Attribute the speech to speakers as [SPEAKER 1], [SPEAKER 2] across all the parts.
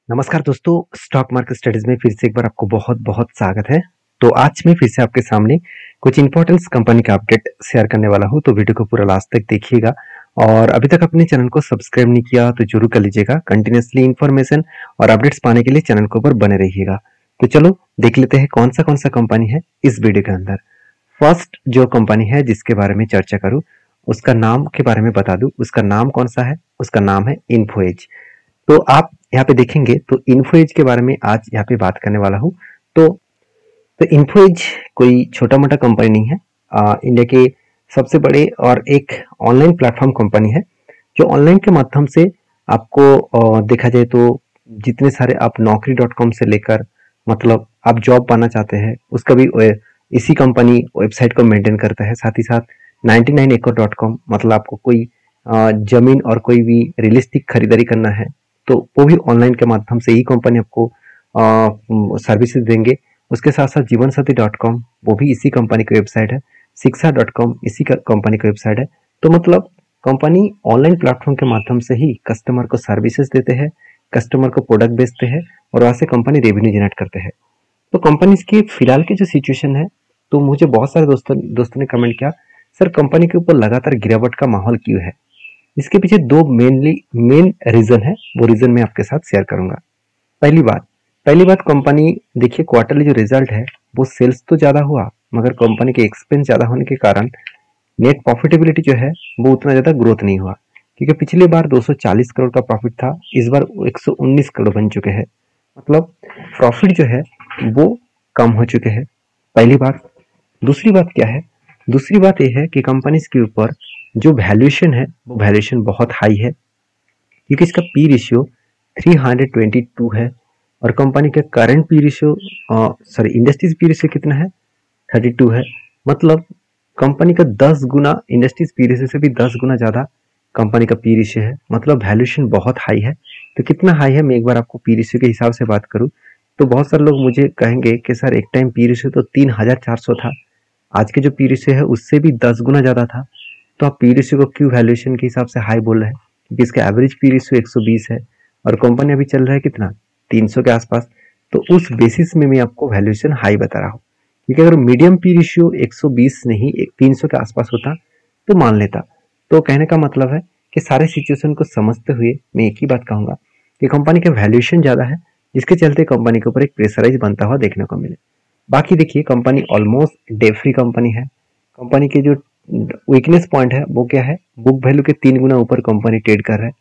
[SPEAKER 1] नमस्कार दोस्तों, stock market studies में फिर से एक बार आपको बहुत बहुत स्वागत है। तो आज मैं फिर से आपके सामने कुछ इंपॉर्टेंट कंपनी का अपडेट शेयर करने वाला हूं, तो वीडियो को पूरा लास्ट तक देखिएगा। और अभी तक अपने चैनल को सब्सक्राइब नहीं किया तो जरूर कर लीजिएगा। कंटिन्यूसली इन्फॉर्मेशन और अपडेट्स पाने के लिए चैनल के ऊपर बने रहिएगा। तो चलो देख लेते हैं कौन सा कंपनी है इस वीडियो के अंदर। फर्स्ट जो कंपनी है जिसके बारे में चर्चा करूँ, उसका नाम के बारे में बता दूं। उसका नाम कौन सा है? उसका नाम है इन्फो एज। तो आप यहाँ पे देखेंगे तो इन्फो एज के बारे में आज यहाँ पे बात करने वाला हूँ। तो इन्फो एज कोई छोटा मोटा कंपनी नहीं है। इंडिया के सबसे बड़े और एक ऑनलाइन प्लेटफॉर्म कंपनी है, जो ऑनलाइन के माध्यम से आपको देखा जाए तो जितने सारे आप naukri.com से लेकर मतलब आप जॉब पाना चाहते हैं उसका भी इसी कंपनी वेबसाइट को मेंटेन करता है। साथ ही साथ 99acre.com मतलब आपको कोई जमीन और कोई भी रियलिस्टिक खरीदारी करना है तो वो भी ऑनलाइन के माध्यम से ही कंपनी आपको सर्विसेज देंगे। उसके साथ साथ जीवन साथी .com वो भी इसी कंपनी की वेबसाइट है। शिक्षा.com इसी का कंपनी की वेबसाइट है। तो मतलब कंपनी ऑनलाइन प्लेटफॉर्म के माध्यम से ही कस्टमर को सर्विसेज देते हैं, कस्टमर को प्रोडक्ट बेचते हैं और वहाँ से कंपनी रेवेन्यू जनरेट करते हैं। तो कंपनी की फिलहाल की जो सिचुएशन है, तो मुझे बहुत सारे दोस्तों ने कमेंट किया, सर कंपनी के ऊपर लगातार गिरावट का माहौल क्यों है? इसके पीछे दो मेन रीजन है, वो रीजन मैं आपके साथ शेयर करूंगा। पहली बात कंपनी देखिए, क्वार्टरली जो रिजल्ट है वो सेल्स तो ज्यादा हुआ मगर कंपनी के एक्सपेंस ज्यादा होने के कारण नेट प्रॉफिटेबिलिटी जो है वो उतना ज्यादा ग्रोथ नहीं हुआ। क्योंकि पिछली बार 240 करोड़ का प्रॉफिट था, इस बार 119 करोड़ बन चुके हैं। मतलब प्रॉफिट जो है वो कम हो चुके हैं, पहली बात। दूसरी बात क्या है? दूसरी बात यह है कि कंपनीज के ऊपर जो वैल्यूएशन है वो वैल्यूएशन बहुत हाई है, क्योंकि इसका पी रेशियो 322 है और कंपनी का current P ratio industries P ratio कितना है? 32 है। मतलब कंपनी का 10 गुना, इंडस्ट्रीज पी रेशियो से भी 10 गुना ज्यादा कंपनी का पी रेशियो है। मतलब वैल्यूएशन बहुत हाई है। तो कितना हाई है, मैं एक बार आपको पी रेशियो के हिसाब से बात करूं तो बहुत सारे लोग मुझे कहेंगे कि सर एक टाइम पी रेशियो तो 3400 था, आज के जो पी रेशियो है उससे भी 10 गुना ज्यादा था। तो आप पी रेशियो को क्यों वैल्यूएशन के हिसाब से हाई बोल रहे हैं? क्योंकि इसका एवरेज पी रेशियो 120 है और कंपनी अभी चल रहा है कितना, 300 के आसपास। तो उस बेसिस में मैं आपको वैल्यूएशन हाई बता रहा हूँ। क्योंकि अगर मीडियम पी रेशियो 120 नहीं 300 के आसपास होता तो मान लेता। तो कहने का मतलब है कि सारे सिचुएशन को समझते हुए मैं एक ही बात कहूंगा कि कंपनी का वैल्यूएशन ज्यादा है, जिसके चलते कंपनी के ऊपर एक प्रेशराइज बनता हुआ देखने को मिले। बाकी देखिए, company almost debt free company है। कंपनी के जो वीकनेस पॉइंट है वो क्या है? बुक वैल्यू के 3 गुना ऊपर कंपनी ट्रेड कर रहा है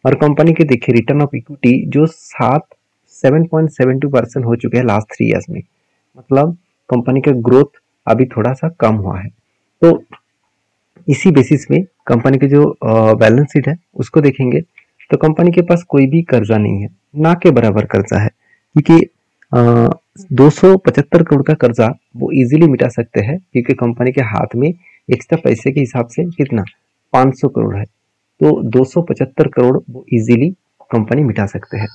[SPEAKER 1] और कंपनी के देखिए रिटर्न ऑफ इक्विटी जो 7.72% हो चुके हैं लास्ट 3 ईयर्स में। मतलब कंपनी का ग्रोथ अभी थोड़ा सा कम हुआ है। तो इसी बेसिस में कंपनी के जो बैलेंस शीट है उसको देखेंगे तो कंपनी के पास कोई भी कर्जा नहीं है, ना के बराबर कर्जा है। क्योंकि 275 करोड़ का कर्जा वो इजीली मिटा सकते हैं, क्योंकि कंपनी के हाथ में एक्स्ट्रा पैसे के हिसाब से कितना, 500 करोड़ है। तो 275 करोड़ वो इजीली कंपनी मिटा सकते हैं।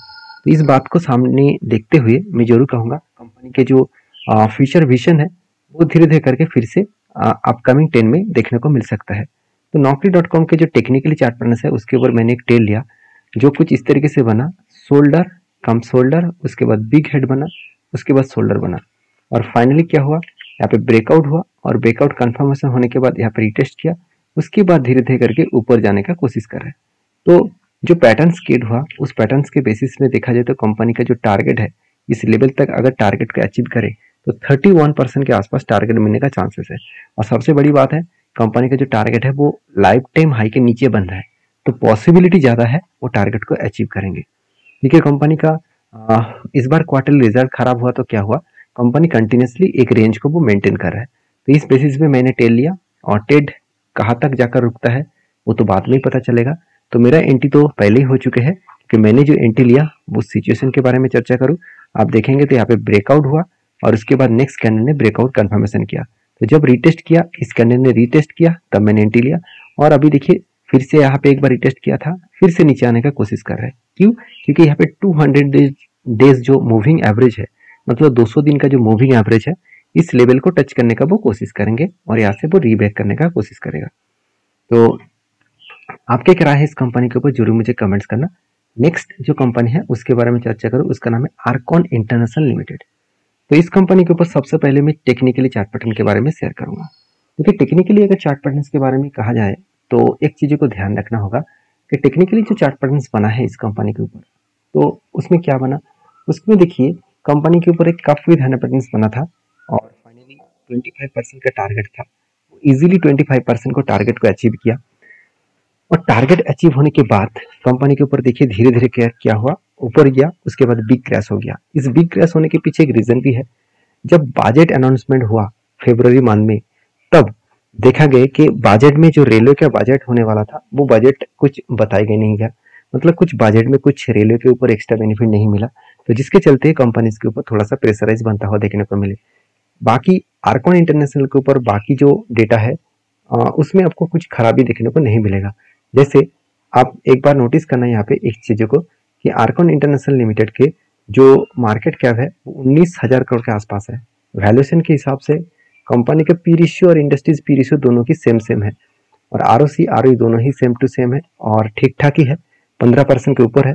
[SPEAKER 1] तो इस बात को सामने देखते हुए मैं जरूर कहूंगा कंपनी के जो फ्यूचर विजन है वो धीरे धीरे करके फिर से अपकमिंग 10 में देखने को मिल सकता है। तो naukri.com के जो टेक्निकली चार्ट पैटर्न है उसके ऊपर मैंने एक टेल लिया जो कुछ इस तरीके से बना, शोल्डर कम शोल्डर, उसके बाद बिग हेड बना, उसके बाद शोल्डर बना और फाइनली क्या हुआ, यहाँ पे ब्रेकआउट हुआ और ब्रेकआउट कंफर्मेशन होने के बाद यहाँ पे रिटेस्ट किया। उसके बाद धीरे धीरे करके ऊपर जाने का कोशिश कर रहे हैं। तो जो पैटर्न क्रिएट हुआ उस पैटर्न के बेसिस में देखा जाए तो कंपनी का जो टारगेट है इस लेवल तक अगर टारगेट को अचीव करे तो 31% के आसपास टारगेट मिलने का चांसेस है। और सबसे बड़ी बात है, कंपनी का जो टारगेट है वो लाइफ टाइम हाई के नीचे बन रहा है, तो पॉसिबिलिटी ज्यादा है वो टारगेट को अचीव करेंगे। देखिए कंपनी का इस बार क्वार्टरली रिजल्ट खराब हुआ तो क्या हुआ, कंपनी कंटिन्यूसली एक रेंज को वो मेंटेन कर रहा है। तो इस बेसिस में मैंने टेल लिया और टेड कहाँ तक जाकर रुकता है वो तो बाद में ही पता चलेगा। तो मेरा एंट्री तो पहले ही हो चुके हैं कि मैंने जो एंट्री लिया वो सिचुएशन के बारे में चर्चा करूँ। आप देखेंगे तो यहाँ पे ब्रेकआउट हुआ और उसके बाद नेक्स्ट कैंडल ने ब्रेकआउट कंफर्मेशन किया। तो जब रिटेस्ट किया, इस कैंडल ने रिटेस्ट किया, तब मैंने एंट्री लिया। और अभी देखिए फिर से यहाँ पे एक बार रिटेस्ट किया था, फिर से नीचे आने का कोशिश कर रहा है। क्यों? क्योंकि यहाँ पे 200 डेज जो मूविंग एवरेज है, मतलब 200 दिन का जो मूविंग एवरेज है, इस लेवल को टच करने का वो कोशिश करेंगे और यहाँ से वो रीबैक करने का कोशिश करेगा। तो आपके क्या राय है इस कंपनी के ऊपर, जरूर मुझे कमेंट्स करना। नेक्स्ट जो कंपनी है उसके बारे में चर्चा करूँ, उसका नाम है आर्कॉन इंटरनेशनल लिमिटेड। तो इस कंपनी के ऊपर सबसे पहले मैं टेक्निकली चार्ट पैटर्न के बारे में शेयर करूंगा। क्योंकि टेक्निकली अगर चार्ट पैटर्न के बारे में कहा जाए तो एक चीज़ को ध्यान रखना होगा कि टेक्निकली जो चार्ट पैटर्न बना है इस कंपनी के ऊपर, तो उसमें क्या बना, उसमें देखिए कंपनी के ऊपर एक काफ़ी धन पैटर्न बना था और फाइनली 25% का टारगेट था, इजीली 25% को टारगेट को अचीव किया। और टारगेट अचीव होने के बाद कंपनी के ऊपर देखिए धीरे धीरे क्या हुआ, ऊपर गया, उसके बाद बिग क्रैश हो गया। इस बिग क्रैश होने के पीछे एक रीजन भी है। जब बजट अनाउंसमेंट हुआ फरवरी मंथ में, तब देखा गया कि बजट में जो रेलवे का बजट होने वाला था वो बजट कुछ बताया गया नहीं गया, मतलब कुछ बजट में कुछ रेलवे के ऊपर एक्स्ट्रा बेनिफिट नहीं मिला, तो जिसके चलते कंपनीज के ऊपर थोड़ा सा प्रेशराइज बनता हुआ देखने को मिले। बाकी आर्कॉन इंटरनेशनल के ऊपर बाकी जो डेटा है उसमें आपको कुछ खराबी देखने को नहीं मिलेगा। जैसे आप एक बार नोटिस करना यहाँ पे एक चीज़ों को कि आर्कॉन इंटरनेशनल लिमिटेड के जो मार्केट कैप है वो 19,000 करोड़ के आसपास है। वैल्यूएशन के हिसाब से कंपनी के पी रेशियो और इंडस्ट्रीज पी रेशियो दोनों की सेम है, और R O C R O दोनों ही सेम टू सेम है और ठीक ठाक ही है, 15% के ऊपर है।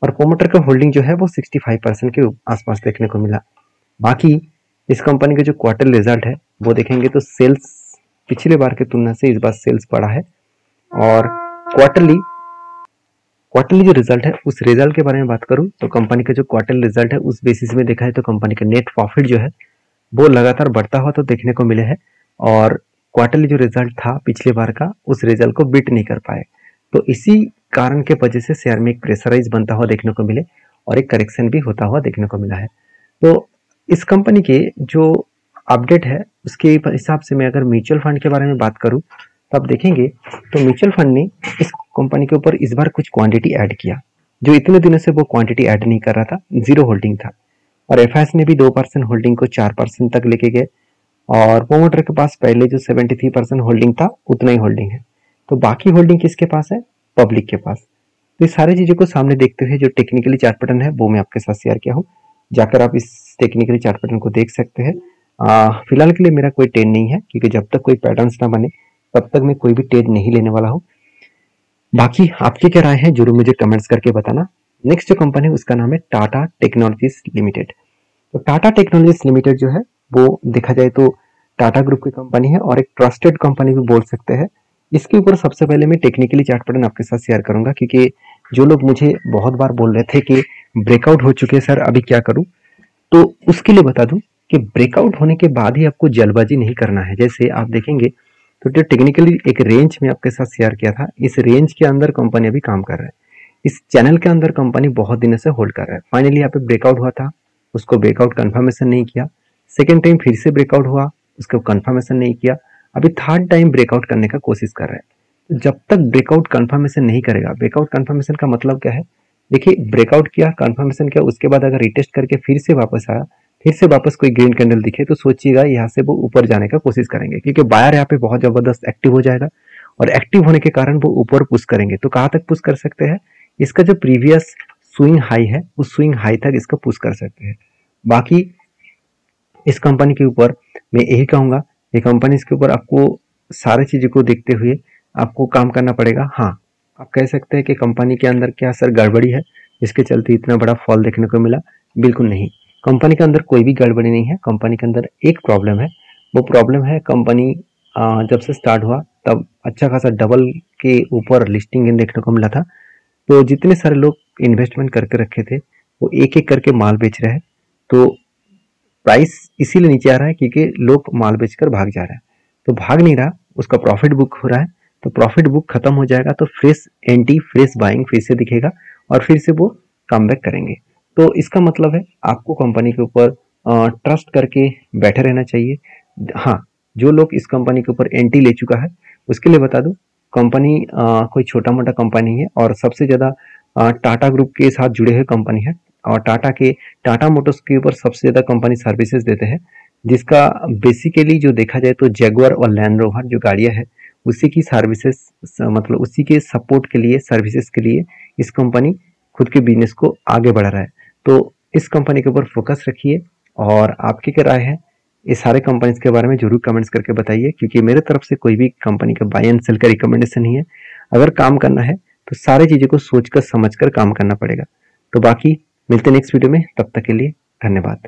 [SPEAKER 1] और प्रोमोटर का होल्डिंग जो है वो 65% के आसपास देखने को मिला। बाकी इस कंपनी का जो क्वार्टर रिजल्ट है वो देखेंगे तो सेल्स पिछले बार की तुलना से इस बार सेल्स बढ़ा है, और क्वार्टरली जो रिजल्ट है उस रिजल्ट के बारे में बात करूं तो कंपनी का जो क्वार्टर रिजल्ट है उस बेसिस में देखा है तो कंपनी का नेट प्रॉफिट जो है वो लगातार बढ़ता हुआ तो देखने को मिले है, और क्वार्टरली जो रिजल्ट था पिछले बार का उस रिजल्ट को बीट नहीं कर पाए। तो इसी कारण के वजह से शेयर में एक प्रेशराइज बनता हुआ देखने को मिले और एक करेक्शन भी होता हुआ देखने को मिला है। तो इस कंपनी के जो अपडेट है उसके हिसाब से मैं अगर म्यूचुअल फंड के बारे में बात करूं तो आप देखेंगे तो म्यूचुअल फंड ने इस कंपनी के ऊपर इस बार कुछ क्वांटिटी ऐड किया, जो इतने दिनों से वो क्वांटिटी ऐड नहीं कर रहा था, जीरो होल्डिंग था। और एफआईएस ने भी 2% होल्डिंग को 4% तक लेके गए, और प्रोमोटर के पास पहले जो 73% होल्डिंग था उतना ही होल्डिंग है। तो बाकी होल्डिंग किसके पास है, पब्लिक के पास। तो इस सारी चीजों को सामने देखते हुए जो टेक्निकली चार्ट पैटर्न है वो मैं आपके साथ शेयर किया हूँ, जाकर आप इस टेक्निकली चार्ट पैटर्न को देख सकते हैं। फिलहाल के लिए मेरा कोई ट्रेड नहीं है, क्योंकि जब तक कोई पैटर्न्स ना बने तब तक मैं कोई भी ट्रेड नहीं लेने वाला हूँ। बाकी आपकी क्या राय है जरूर मुझे कमेंट्स करके बताना। नेक्स्ट जो कंपनी है उसका नाम है टाटा टेक्नोलॉजीज लिमिटेड। तो टाटा टेक्नोलॉजीज लिमिटेड जो है वो देखा जाए तो टाटा ग्रुप की कंपनी है और एक ट्रस्टेड कंपनी भी बोल सकते हैं। इसके ऊपर सबसे पहले मैं टेक्निकली चार्ट पैटर्न आपके साथ शेयर करूंगा, क्योंकि जो लोग मुझे बहुत बार बोल रहे थे कि ब्रेकआउट हो चुके हैं सर अभी क्या करूं, तो उसके लिए बता दूं कि ब्रेकआउट होने के बाद ही आपको जल्दबाजी नहीं करना है। जैसे आप देखेंगे तो जो टेक्निकली एक रेंज में आपके साथ शेयर किया था, इस रेंज के अंदर कंपनी अभी काम कर रहा है, इस चैनल के अंदर कंपनी बहुत दिनों से होल्ड कर रहा है। फाइनली यहाँ पे ब्रेकआउट हुआ था, उसको ब्रेकआउट कंफर्मेशन नहीं किया, सेकेंड टाइम फिर से ब्रेकआउट हुआ, उसको कंफर्मेशन नहीं किया, अभी थर्ड टाइम ब्रेकआउट करने का कोशिश कर रहा है। तो जब तक ब्रेकआउट कंफर्मेशन नहीं करेगा, ब्रेकआउट कंफर्मेशन का मतलब क्या है, देखिए ब्रेकआउट किया, कंफर्मेशन किया, उसके बाद अगर रिटेस्ट करके फिर से वापस आया, फिर से वापस कोई ग्रीन कैंडल दिखे तो सोचिएगा यहाँ से वो ऊपर जाने का कोशिश करेंगे, क्योंकि बायर यहाँ पे बहुत जबरदस्त एक्टिव हो जाएगा, और एक्टिव होने के कारण वो ऊपर पुश करेंगे। तो कहाँ तक पुश कर सकते हैं, इसका जो प्रीवियस स्विंग हाई है उस स्विंग हाई तक इसको पुश कर सकते हैं। बाकी इस कंपनी के ऊपर मैं यही कहूंगा, ये कंपनी इसके ऊपर आपको सारी चीजों को देखते हुए आपको काम करना पड़ेगा। हाँ, आप कह सकते हैं कि कंपनी के अंदर क्या सर गड़बड़ी है जिसके चलते इतना बड़ा फॉल देखने को मिला, बिल्कुल नहीं। कंपनी के अंदर कोई भी गड़बड़ी नहीं है, कंपनी के अंदर एक प्रॉब्लम है, वो प्रॉब्लम है कंपनी जब से स्टार्ट हुआ तब अच्छा खासा डबल के ऊपर लिस्टिंग इन देखने को मिला था। तो जितने सारे लोग इन्वेस्टमेंट करके रखे थे वो एक एक करके माल बेच रहे हैं, तो प्राइस इसीलिए नीचे आ रहा है क्योंकि लोग माल बेचकर भाग जा रहे हैं। तो भाग नहीं रहा, उसका प्रॉफिट बुक हो रहा है, तो प्रॉफिट बुक खत्म हो जाएगा तो फ्रेश एंटी फ्रेश बाइंग फिर से दिखेगा और फिर से वो कम बैक करेंगे। तो इसका मतलब है आपको कंपनी के ऊपर ट्रस्ट करके बैठे रहना चाहिए। हाँ, जो लोग इस कंपनी के ऊपर एंटी ले चुका है उसके लिए बता दूं, कंपनी कोई छोटा मोटा कंपनी है और सबसे ज़्यादा टाटा ग्रुप के साथ जुड़े हुए कंपनी है, और टाटा मोटर्स के ऊपर सबसे ज़्यादा कंपनी सर्विसेज देते हैं, जिसका बेसिकली जो देखा जाए तो जैगुआर और लैंड रोवर जो गाड़ियाँ है उसी की सर्विसेज, मतलब उसी के सपोर्ट के लिए, सर्विसेज के लिए इस कंपनी खुद के बिजनेस को आगे बढ़ा रहा है। तो इस कंपनी के ऊपर फोकस रखिए, और आपकी क्या राय है इस सारे कंपनीज के बारे में जरूर कमेंट्स करके बताइए, क्योंकि मेरे तरफ से कोई भी कंपनी का बाय एंड सेल का रिकमेंडेशन नहीं है। अगर काम करना है तो सारी चीज़ों को सोच कर समझ कर काम करना पड़ेगा। तो बाकी मिलते हैं नेक्स्ट वीडियो में, तब तक के लिए धन्यवाद।